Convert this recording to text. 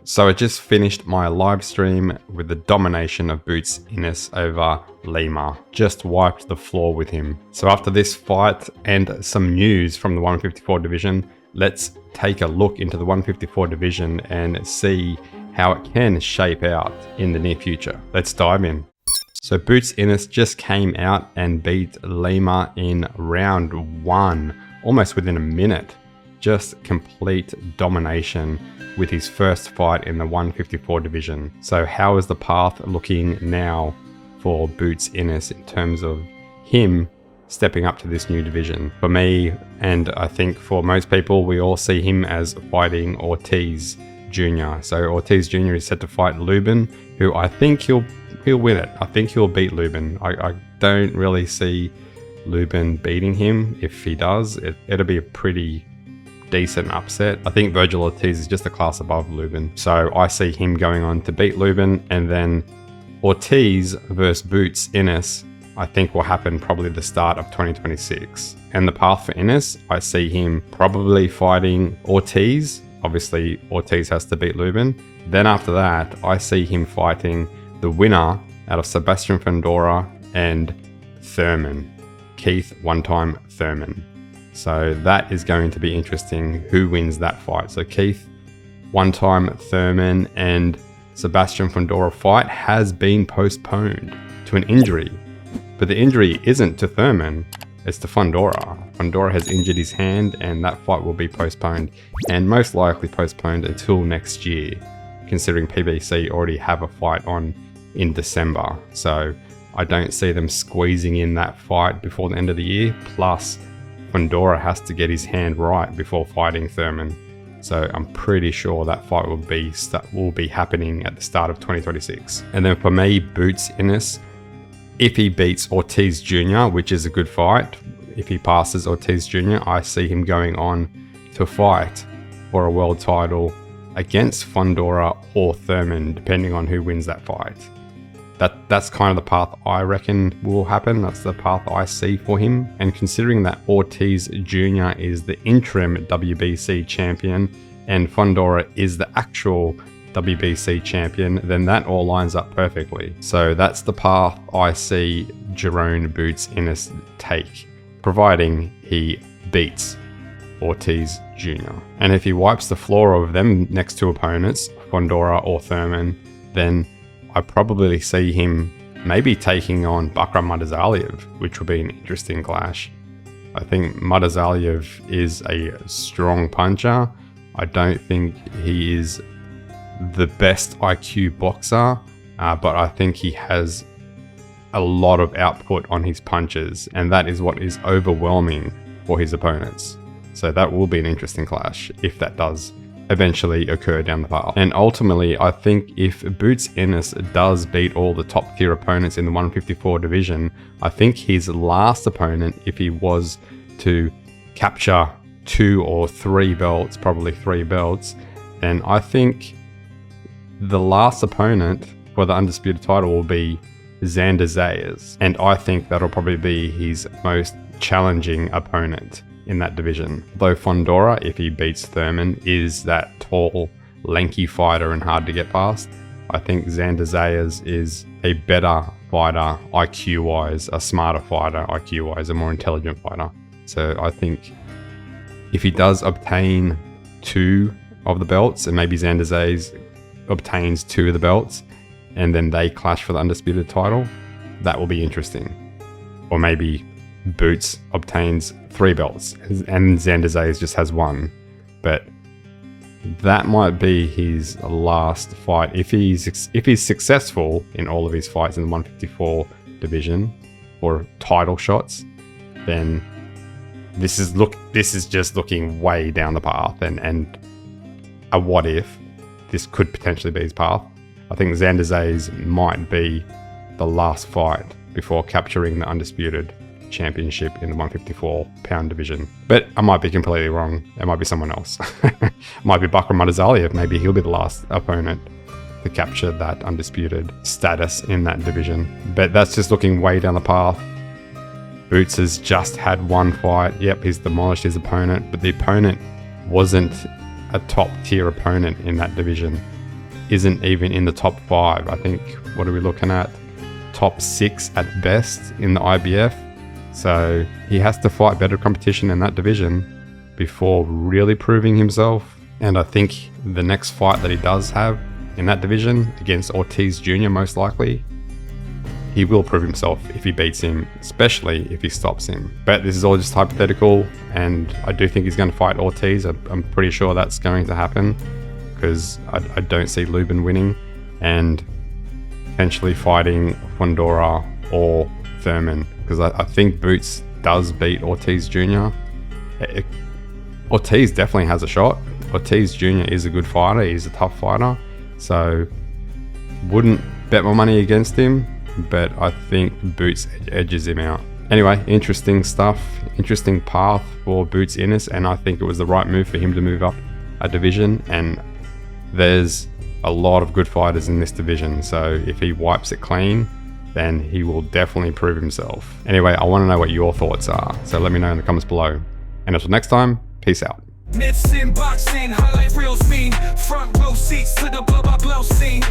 So I just finished my live stream with the domination of Boots Ennis over Lima. Just wiped the floor with him. So after this fight and some news from the 154 division, let's take a look into the 154 division and see how it can shape out in the near future. Let's dive in. So Boots Ennis just came out and beat Lima in round 1, almost within a minute. Just complete domination with his first fight in the 154 division. So how is the path looking now for Boots Ennis in terms of him stepping up to this new division? For me, and I think for most people, we all see him as fighting Ortiz Jr. So Ortiz Jr. is set to fight Lubin, who I think he'll win it. I think he'll beat Lubin. I don't really see Lubin beating him. If he does, it'll be a pretty decent upset. I think Virgil Ortiz is just a class above Lubin. So I see him going on to beat Lubin, and then Ortiz versus Boots Ennis I think will happen probably the start of 2026. And the path for Ennis, I see him probably fighting Ortiz. Obviously Ortiz has to beat Lubin. Then after that, I see him fighting the winner out of Sebastian Fundora and Thurman. Keith one-time Thurman. So that is going to be interesting, who wins that fight. So Keith, one-time Thurman, and Sebastian Fundora fight has been postponed to an injury. But the injury isn't to Thurman, it's to Fundora. Fundora has injured his hand and that fight will be postponed, and most likely postponed until next year, considering PBC already have a fight on in December. So I don't see them squeezing in that fight before the end of the year. Plus, Fundora has to get his hand right before fighting Thurman. So I'm pretty sure that fight will be happening at the start of 2026. And then for me, Boots Ennis, if he beats Ortiz Jr., which is a good fight, if he passes Ortiz Jr., I see him going on to fight for a world title against Fundora or Thurman, depending on who wins that fight. That's kind of the path I reckon will happen. That's the path I see for him. And considering that Ortiz Jr. is the interim WBC champion and Fundora is the actual WBC champion, then that all lines up perfectly. So that's the path I see Jaron Boots Ennis take, providing he beats Ortiz Jr. And if he wipes the floor of them next two opponents, Fundora or Thurman, then I probably see him maybe taking on Bakram Murtazaliev, which will be an interesting clash. I think Murtazaliev is a strong puncher. I don't think he is the best IQ boxer, but I think he has a lot of output on his punches, and that is what is overwhelming for his opponents. So that will be an interesting clash if that does eventually occur down the path. And ultimately, I think if Boots Ennis does beat all the top tier opponents in the 154 division, I think his last opponent, if he was to capture 2 or 3 belts, probably 3 belts, then I think the last opponent for the undisputed title will be Xander Zayas. And I think that'll probably be his most challenging opponent in that division. Though Fundora, if he beats Thurman, is that tall, lanky fighter and hard to get past, I think Xander Zayas is a better fighter IQ-wise, a smarter fighter IQ-wise, a more intelligent fighter. So I think if he does obtain 2 of the belts, and maybe Xander Zayas obtains 2 of the belts, and then they clash for the undisputed title, that will be interesting. Or maybe Boots obtains 3 belts and Xander Zayas just has 1. But that might be his last fight. If he's successful in all of his fights in the 154 division or title shots, then this is just looking way down the path, and a what if. This could potentially be his path. I think Xander Zayas might be the last fight before capturing the undisputed championship in the 154 pound division. But I might be completely wrong. It might be someone else. It might be Bakram Murtazaliev. Maybe he'll be the last opponent to capture that undisputed status in that division. But that's just looking way down the path. Boots has just had 1 fight. Yep, he's demolished his opponent, but the opponent wasn't a top tier opponent in that division. isn't even in the top 5. I think, what are we looking at? Top 6 at best in the IBF. So he has to fight better competition in that division before really proving himself. And I think the next fight that he does have in that division against Ortiz Jr. most likely, he will prove himself if he beats him, especially if he stops him. But this is all just hypothetical, and I do think he's going to fight Ortiz. I'm pretty sure that's going to happen because I don't see Lubin winning, and potentially fighting Fundora or Thurman, because I think Boots does beat Ortiz Jr. Ortiz definitely has a shot. Ortiz Jr. is a good fighter. He's a tough fighter. So wouldn't bet my money against him, but I think Boots edges him out. Anyway, interesting stuff. Interesting path for Boots Ennis, and I think it was the right move for him to move up a division. And there's a lot of good fighters in this division, so if he wipes it clean, then he will definitely prove himself. Anyway, I want to know what your thoughts are, so let me know in the comments below. And until next time, peace out. Myths in boxing, highlight real scene, front row seats to the blow by blow scene.